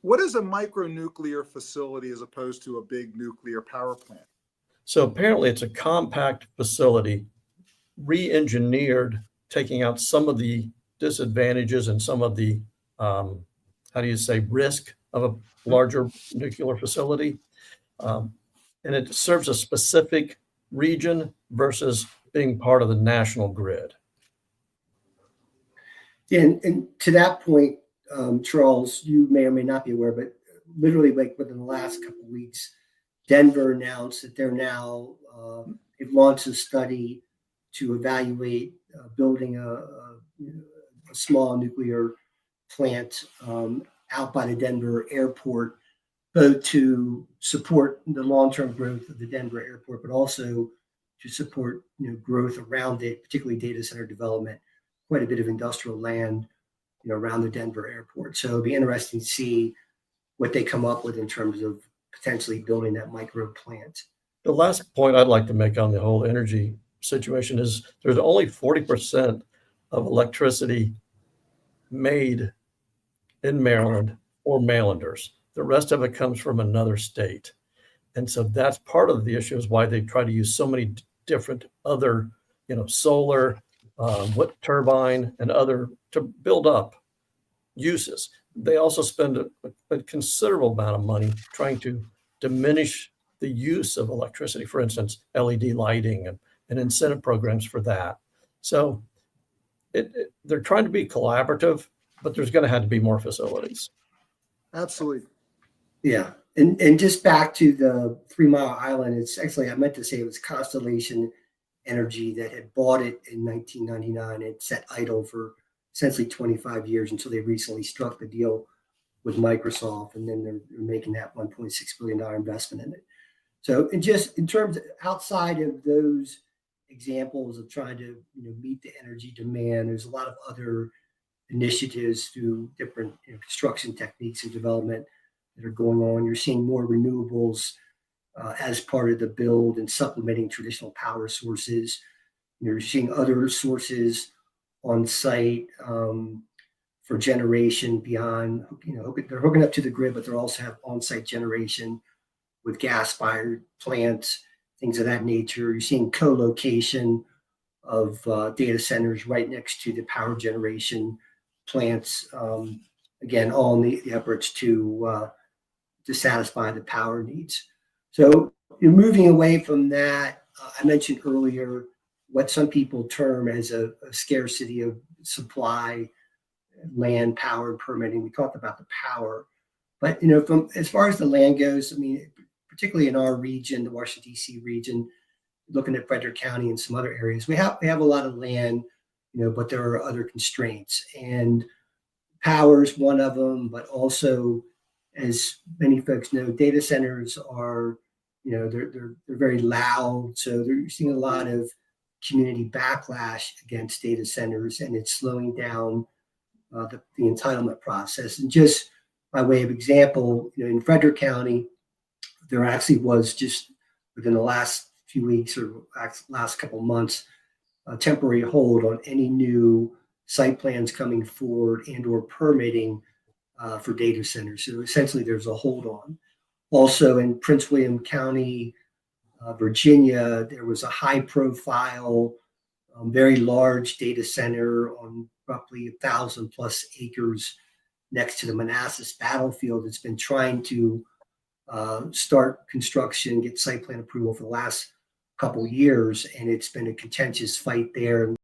What is a micronuclear facility as opposed to a big nuclear power plant? So apparently it's a compact facility, re-engineered, taking out some of the disadvantages and some of the, how do you say, risk of a larger nuclear facility. Um, and it serves a specific region versus being part of the national grid. Yeah, and to that point, Charles, you may or may not be aware, but literally like within the last couple of weeks, Denver announced that they've launched a study to evaluate building a small nuclear plant out by the Denver airport, both to support the long-term growth of the Denver airport, but also to support growth around it, particularly data center development. Quite a bit of industrial land, around the Denver airport. So it'll be interesting to see what they come up with in terms of potentially building that micro plant. The last point I'd like to make on the whole energy situation is there's only 40% of electricity made in Maryland or Marylanders. The rest of it comes from another state. And so that's part of the issue is why they try to use so many different other, solar, wind turbine and other to build up uses. They also spend a considerable amount of money trying to diminish the use of electricity, for instance, LED lighting and incentive programs for that. So they're trying to be collaborative, but there's going to have to be more facilities. Absolutely. Yeah. And just back to the 3 Mile Island, it's actually, I meant to say it was Constellation Energy that had bought it in 1999 and sat idle for essentially 25 years until they recently struck the deal with Microsoft, and then they're making that $1.6 billion investment in it. So just in terms of outside of those examples of trying to meet the energy demand, there's a lot of other initiatives through different construction techniques and development that are going on. You're seeing more renewables as part of the build and supplementing traditional power sources. You're seeing other sources on site for generation beyond, they're hooking up to the grid, but they also have on-site generation with gas-fired plants, things of that nature. You're seeing co-location of data centers right next to the power generation plants. Again, all in the efforts to satisfy the power needs. So you're moving away from that. I mentioned earlier what some people term as a scarcity of supply, land, power, and permitting. We talked about the power, but from as far as the land goes, I mean, particularly in our region, the Washington D.C. region, looking at Frederick County and some other areas, we have a lot of land, but there are other constraints, and power is one of them. But also, as many folks know, data centers are, they're very loud, so they're seeing a lot of community backlash against data centers, and it's slowing down the entitlement process. And just by way of example, in Frederick County, there actually was just within the last few weeks or last couple of months, a temporary hold on any new site plans coming forward and or permitting for data centers. So essentially there's a hold on. Also in Prince William County, Virginia, there was a high profile, very large data center on roughly 1,000 plus acres next to the Manassas battlefield. It's been trying to start construction, get site plan approval for the last couple of years, and it's been a contentious fight there.